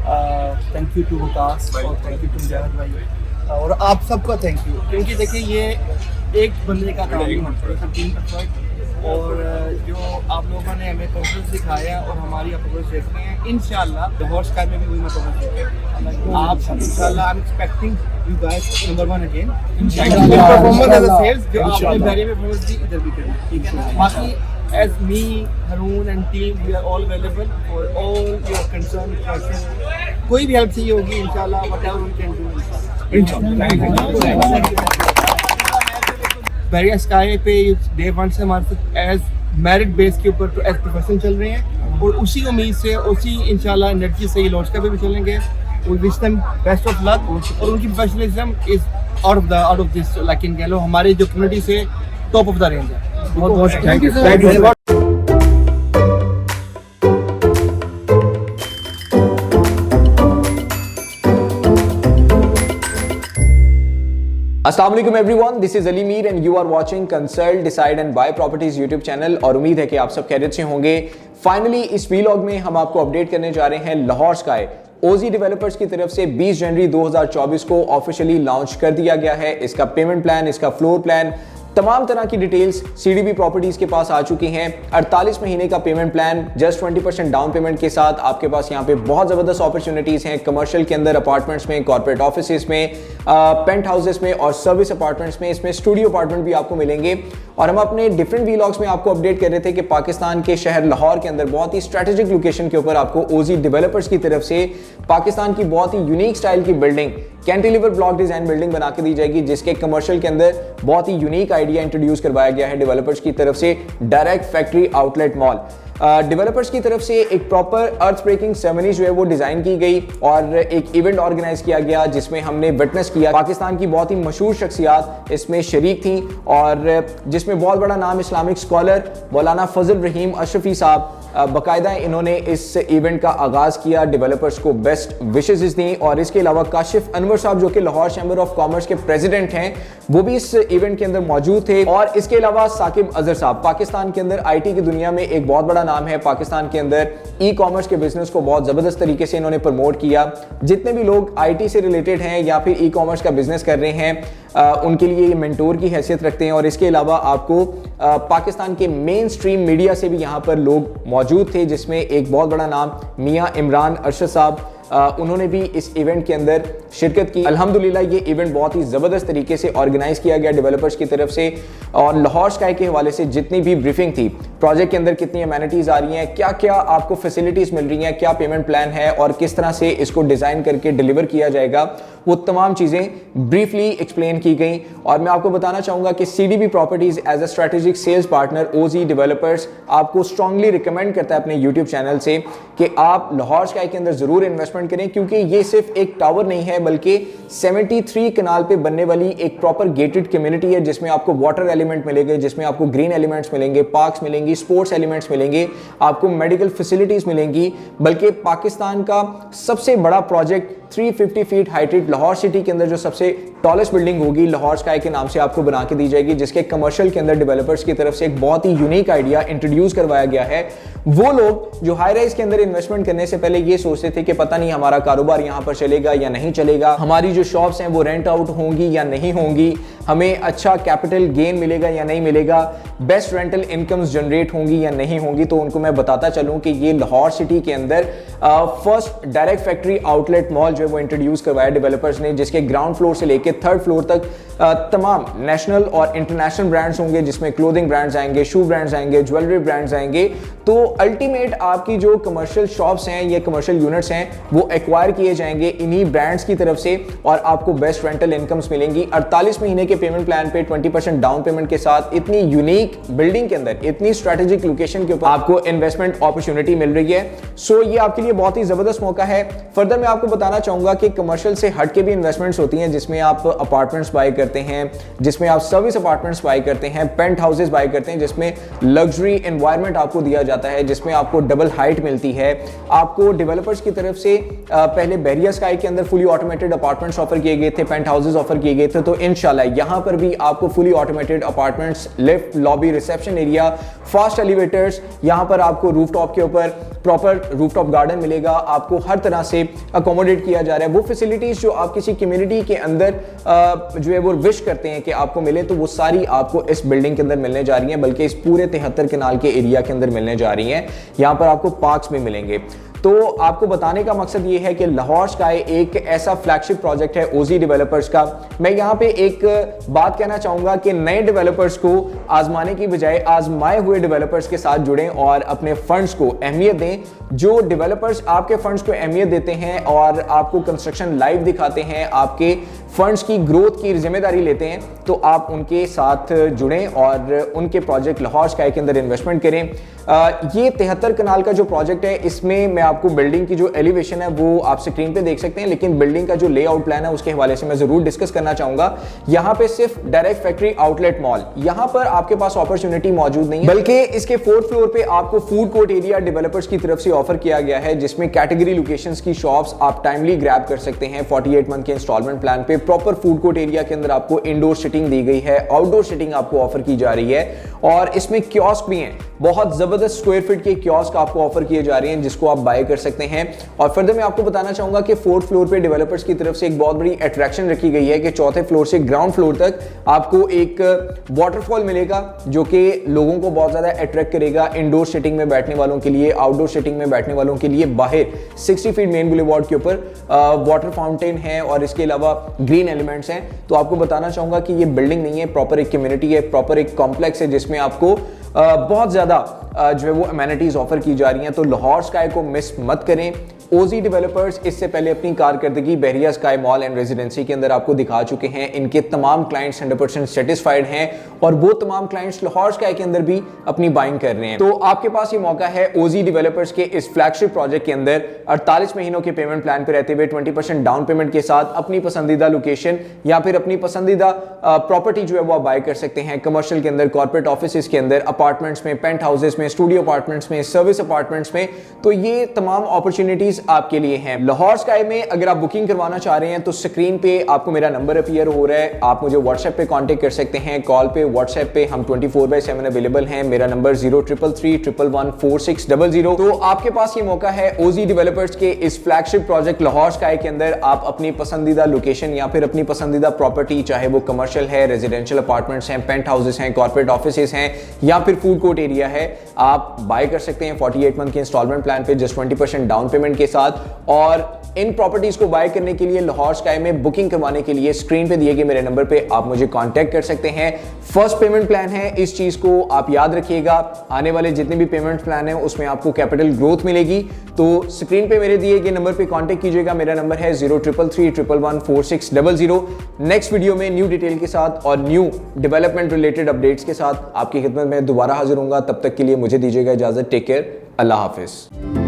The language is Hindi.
थैंक यू टू विकास और थैंक यू टू मुजाहिद भाई और आप सबका थैंक यू, क्योंकि देखिए ये एक बंदे का काम नहीं होता, टीम एफर्ट। और जो आप लोगों ने हमें परफॉर्मेंस दिखाया और हमारी परफॉर्मेंस देख रहे हैं, इंशाल्लाह लाहौर स्काई में भी वही परफॉर्मेंस देखेंगे आप इंशाल्लाह। I am expecting you guys number 1 again इंशाल्लाह। परफॉर्मेंस एज अ सेल्स जो आपने बैरियर में परफॉर्मेंस दी इधर भी करें, ठीक है ना। बाकी as me, Haroon and team, we are all available for all your concern questions. कोई भी हेल्प चाहिए होगी इंशाल्लाह, whatever we can do इंशाल्लाह। बैरियर स्काई पे डे 1 से हमारे साथ एज मेरिट बेस के ऊपर तो एज प्रोफेशनल चल रहे हैं और उसी उम्मीद से उसी इंशाल्लाह एनर्जी से ये लॉन्च का भी चलेंगे। We wish them best of luck और उनकी professionalism is out of this, लेकिन कह लो हमारी जो कम्युनिटी से टॉप ऑफ द रेंज है। बहुत बहुत थैंक यू सर। अस्सलाम वालेकुम everyone, this is Ali Mir and you are watching Consult Decide and Buy Properties YouTube channel. और उम्मीद है कि आप सब खैरियत से होंगे। फाइनली इस वीलॉग में हम आपको अपडेट करने जा रहे हैं लाहौर स्काई ओजी डेवलपर्स की तरफ से 20 जनवरी 2024 को ऑफिशियली लॉन्च कर दिया गया है। इसका पेमेंट प्लान, इसका फ्लोर प्लान, तमाम तरह की डिटेल्स सीडीबी प्रॉपर्टीज के पास आ चुकी हैं। 48 महीने का payment plan just 20% down payment के साथ आपके पास यहाँ पे बहुत जबरदस्त अपॉर्चुनिटीज हैं। कमर्शियल के अंदर अपार्टमेंट्स में, कॉर्पोरेट ऑफिसेस में, पेंट हाउसेस में और सर्विस अपार्टमेंट्स में, इसमें स्टूडियो अपार्टमेंट भी आपको मिलेंगे। और हम अपने डिफरेंट वीलॉग्स में आपको अपडेट कर रहे थे कि पाकिस्तान के शहर लाहौर के अंदर बहुत ही स्ट्रेटेजिक लोकेशन के ऊपर आपको ओजी डेवलपर्स की तरफ से पाकिस्तान की बहुत ही यूनिक स्टाइल की building cantilever block design building बना के दी जाएगी, जिसके कमर्शियल के अंदर बहुत ही यूनिक आइडिया इंट्रोड्यूस करवाया गया है डेवलपर्स की तरफ से। Direct factory outlet mall developers की तरफ से एक प्रॉपर अर्थ ब्रेकिंग सेरेमनी जो है वो डिजाइन की गई और एक इवेंट ऑर्गेनाइज किया गया, जिसमें हमने विटनेस किया पाकिस्तान की बहुत ही मशहूर शख्सियात इसमें शरीक थी और जिसमें बहुत बड़ा नाम इस्लामिक स्कॉलर मौलाना फजल रहीम अशरफी साहब बाकायदा इन्होंने इस इवेंट का आगाज किया, डेवलपर्स को बेस्ट विशेस दी। और इसके अलावा काशिफ अनवर साहब जो कि लाहौर चैम्बर ऑफ कॉमर्स के प्रेसिडेंट हैं, वो भी इस इवेंट के अंदर मौजूद थे। और इसके अलावा साकिब अजहर साहब, पाकिस्तान के अंदर आईटी की दुनिया में एक बहुत बड़ा नाम है, पाकिस्तान के अंदर ई कॉमर्स के बिजनेस को बहुत जबरदस्त तरीके से इन्होंने प्रमोट किया। जितने भी लोग आईटी से रिलेटेड हैं या फिर ई कॉमर्स का बिजनेस कर रहे हैं उनके लिए ये मेंटोर की हैसियत रखते हैं। और इसके अलावा आपको पाकिस्तान के मेन स्ट्रीम मीडिया से भी यहाँ पर लोग मौजूद थे, जिसमें एक बहुत बड़ा नाम मियां इमरान अरशद साहब, उन्होंने भी इस इवेंट के अंदर शिरकत की। अल्हम्दुलिल्लाह ये इवेंट बहुत ही ज़बरदस्त तरीके से ऑर्गेनाइज किया गया डेवलपर्स की तरफ से। और लाहौर स्काई के हवाले से जितनी भी ब्रीफिंग थी, प्रोजेक्ट के अंदर कितनी अमेनिटीज़ आ रही हैं, क्या क्या आपको फैसिलिटीज़ मिल रही हैं, क्या पेमेंट प्लान है और किस तरह से इसको डिज़ाइन करके डिलीवर किया जाएगा, वो तमाम चीज़ें ब्रीफली एक्सप्लेन की गई। और मैं आपको बताना चाहूँगा कि CDB Properties as a strategic sales partner OG Developers आपको स्ट्रांगली रिकमेंड करता है अपने यूट्यूब चैनल से कि आप लाहौर स्काई के अंदर ज़रूर इन्वेस्टमेंट करें, क्योंकि ये सिर्फ एक टावर नहीं है बल्कि 73 कनाल पे बनने वाली एक प्रॉपर गेटेड कम्युनिटी है, जिसमें आपको वाटर एलिमेंट मिलेंगे, जिसमें आपको ग्रीन एलिमेंट्स मिलेंगे, पार्क्स मिलेंगी, स्पोर्ट्स एलिमेंट्स मिलेंगे, आपको मेडिकल फैसिलिटीज मिलेंगी। बल्कि पाकिस्तान का सबसे बड़ा project 350 feet heighted Lahore city के अंदर जो सबसे टॉलेस्ट बिल्डिंग होगी लाहौर स्काई के नाम से आपको बना के दी जाएगी, जिसके कमर्शियल के अंदर डेवलपर्स की तरफ से एक बहुत ही यूनिक आइडिया इंट्रोड्यूस करवाया गया है। वो लोग जो हाई राइज के अंदर इन्वेस्टमेंट करने से पहले ये सोचते थे कि पता नहीं हमारा कारोबार यहाँ पर चलेगा या नहीं चलेगा, हमारी जो शॉप्स हैं वो रेंट आउट होंगी या नहीं होंगी, हमें अच्छा कैपिटल गेन मिलेगा या नहीं मिलेगा, बेस्ट रेंटल इनकम्स जनरेट होंगी या नहीं होंगी, तो उनको मैं बताता चलूं कि ये लाहौर सिटी के अंदर first direct factory outlet mall जो है वो इंट्रोड्यूस करवाया डेवलपर्स ने, जिसके ग्राउंड फ्लोर से लेके थर्ड फ्लोर तक तमाम नेशनल और इंटरनेशनल ब्रांड्स होंगे, जिसमें क्लोथिंग ब्रांड्स आएंगे, शू ब्रांड्स आएंगे, ज्वेलरी ब्रांड्स आएंगे। तो अल्टीमेट आपकी जो कमर्शियल शॉप्स हैं या कमर्शियल यूनिट्स हैं वो एक्वायर किए जाएंगे इन्हीं ब्रांड्स की तरफ से और आपको बेस्ट रेंटल इनकम्स मिलेंगी। 48 महीने के पेमेंट प्लान पे 20% डाउन पेमेंट के साथ इतनी यूनिक बिल्डिंग के अंदर, इतनी स्ट्रेटेजिक लोकेशन के ऊपर आपको इन्वेस्टमेंट अपॉर्चुनिटी मिल रही है। सो ये आपके लिए बहुत ही जबरदस्त मौका है। फर्दर मैं आपको बताना चाहूंगा कि कमर्शियल से हट के भी इन्वेस्टमेंट्स होती हैं, जिसमें आप अपार्टमेंट्स बाय कर करते हैं, जिसमें आप सर्विस अपार्टमेंट्स बाय करते हैं, पेंट हाउसेस बाय करते हैं, जिसमें लग्जरी एनवायरनमेंट आपको दिया जाता है, जिसमें आपको डबल हाइट मिलती है। आपको डेवलपर्स की तरफ से पहले बहरिया स्काई के अंदर फुली ऑटोमेटेड अपार्टमेंट्स ऑफर किए गए थे, पेंट हाउसेस ऑफर किए गए थे, तो इंशाल्लाह यहां पर भी आपको fully automated apartments, lift, lobby, reception area, fast elevators, यहां पर आपको रूफटॉप के ऊपर प्रॉपर रूफटॉप गार्डन मिलेगा। आपको हर तरह से अकोमोडेट किया जा रहा है। वो फैसिलिटीज जो आप किसी कम्युनिटी के अंदर जो है वो विश करते हैं कि आपको मिले, तो वो सारी आपको इस बिल्डिंग के अंदर मिलने जा रही हैं, बल्कि इस पूरे 73 कनाल के एरिया के अंदर मिलने जा रही हैं। यहां पर आपको पार्क्स भी मिलेंगे। तो आपको बताने का मकसद ये है कि लाहौर स्काई एक ऐसा फ्लैगशिप प्रोजेक्ट है ओजी डेवलपर्स का। मैं यहां पे एक बात कहना चाहूंगा कि नए डेवलपर्स को आजमाने की बजाय आजमाए हुए डेवलपर्स के साथ जुड़ें और अपने फंड्स को अहमियत दें। जो डेवलपर्स आपके फंड्स को अहमियत देते हैं और आपको कंस्ट्रक्शन लाइव दिखाते हैं, आपके फंड्स की ग्रोथ की जिम्मेदारी लेते हैं, तो आप उनके साथ जुड़ें और उनके प्रोजेक्ट लाहौर स्काई के अंदर इन्वेस्टमेंट करें। ये 73 कनाल का जो प्रोजेक्ट है, इसमें मैं आपको बिल्डिंग की जो एलिवेशन है वो आप स्क्रीन पे देख सकते हैं, लेकिन बिल्डिंग का जो लेआउट प्लान है उसके हवाले से मैं जरूर डिस्कस करना चाहूंगा। यहां पे सिर्फ डायरेक्ट फैक्ट्री आउटलेट मॉल, यहां पर आपके पास अपॉर्चुनिटी मौजूद नहीं है, बल्कि इसके 4th फ्लोर पे आपको फूड कोर्ट एरिया डेवलपर्स की तरफ से ऑफर किया गया है, जिसमें कैटेगरी लोकेशंस की शॉप्स आप टाइमली ग्रैब कर सकते हैं 48 मंथ के इंस्टॉलमेंट प्लान पे। प्रॉपर फूड कोर्ट एरिया के अंदर आपको इंडोर सिटिंग दी गई है, आउटडोर सिटिंग आपको ऑफर की जा रही है, और इसमें कियोस्क भी हैं। बहुत जबरदस्त स्क्वायर फीट के कियोस्क आपको ऑफर किए जा रहे हैं, जिसको आप बाय कर सकते हैं। और फर्दर मैं आपको बताना चाहूंगा कि 4th फ्लोर पे डेवलपर्स की तरफ से एक बहुत बड़ी अट्रैक्शन रखी गई है कि 4थे फ्लोर से ग्राउंड फ्लोर तक आपको एक वाटरफॉल मिलेगा, जो कि लोगों को बहुत ज्यादा अट्रैक्ट करेगा। इंडोर सिटिंग में बैठने वालों के लिए, आउटडोर सिटिंग में बैठने वालों के लिए बाहर 60 फीट मेन बुलेवार्ड के ऊपर वाटर फाउंटेन है और इसके अलावा ग्रीन एलिमेंट्स हैं। तो आपको बताना चाहूंगा कि ये बिल्डिंग नहीं है, प्रॉपर एक कम्युनिटी है, प्रॉपर एक कॉम्प्लेक्स है, जिसमें आपको बहुत ज्यादा जो है वो अमेनिटीज ऑफर की जा रही हैं। तो लाहौर स्काई को मिस मत करें। ओजी डेवलपर्स इससे पहले अपनी कारकर्दगी बहरिया स्काई मॉल एंड रेजिडेंसी के अंदर आपको दिखा चुके हैं। इनके तमाम क्लाइंट्स 100% सेटिस्फाइड हैं और वो तमाम क्लाइंट्स लाहौर स्काई के अंदर भी अपनी बाइंग कर रहे हैं। तो आपके पास ये मौका है ओजी डेवलपर्स के इस फ्लैगशिप प्रोजेक्ट के अंदर 48 महीनों के पेमेंट प्लान पे रहते हुए 20% डाउन पेमेंट के साथ अपनी पसंदीदा लोकेशन या फिर अपनी पसंदीदा प्रॉपर्टी जो है वो आप बाय कर सकते हैं। कमर्शियल के अंदर, कॉर्पोरेट ऑफिस के अंदर, अपार्टमेंट्स में, पेंट हाउसेस में, स्टूडियो अपार्टमेंट्स में, सर्विस अपार्टमेंट्स में। तो ये तमाम अपॉर्चुनिटीज आपके लिए हैं। लाहौर स्काई में अगर आप बुकिंग करवाना चाह रहे हैं तो स्क्रीन पे आपको मेरा नंबर अपीयर हो रहा है। आप मुझे व्हाट्सएप पे कांटेक्ट कर सकते हैं, कॉल पे, व्हाट्सएप पे हम 24/7 अवेलेबल हैं। मेरा नंबर 0333114600। तो आपके पास ये मौका है ओजी डेवलपर्स के इस फ्लैगशिप प्रोजेक्ट लाहौर स्काई के अंदर आप अपनी पसंदीदा लोकेशन या फिर अपनी पसंदीदा प्रॉपर्टी, चाहे वो कमर्शियल है, रेजिडेंशियल अपार्टमेंट्स हैं, पेंट हाउसेस हैं, कॉर्पोरेट ऑफिसेस हैं या फिर फूड कोर्ट एरिया है, आप बाय कर सकते हैं 48 मंथ के इंस्टॉलमेंट प्लान पे जस्ट 20% डाउन पेमेंट के साथ। और इन प्रॉपर्टीज को बाय करने के लिए, लाहौर स्काई में बुकिंग करवाने के लिए स्क्रीन पे दिए गए मेरे नंबर पे आप मुझे कांटेक्ट कर सकते हैं। फर्स्ट पेमेंट प्लान है, इस चीज को आप याद रखिएगा। आने वाले जितने भी पेमेंट प्लान है उसमें आपको कैपिटल ग्रोथ मिलेगी। तो स्क्रीन पे मेरे दिए गए नंबर पे कांटेक्ट कीजिएगा। मेरा नंबर है 0333114600। नेक्स्ट वीडियो में न्यू डिटेल के साथ और न्यू डेवलपमेंट रिलेटेड अपडेट्स के साथ आपकी खिदमत में दोबारा हाजिर होऊंगा। तब तक के लिए मुझे दीजिएगा इजाजत। टेक केयर, अल्लाह हाफिज।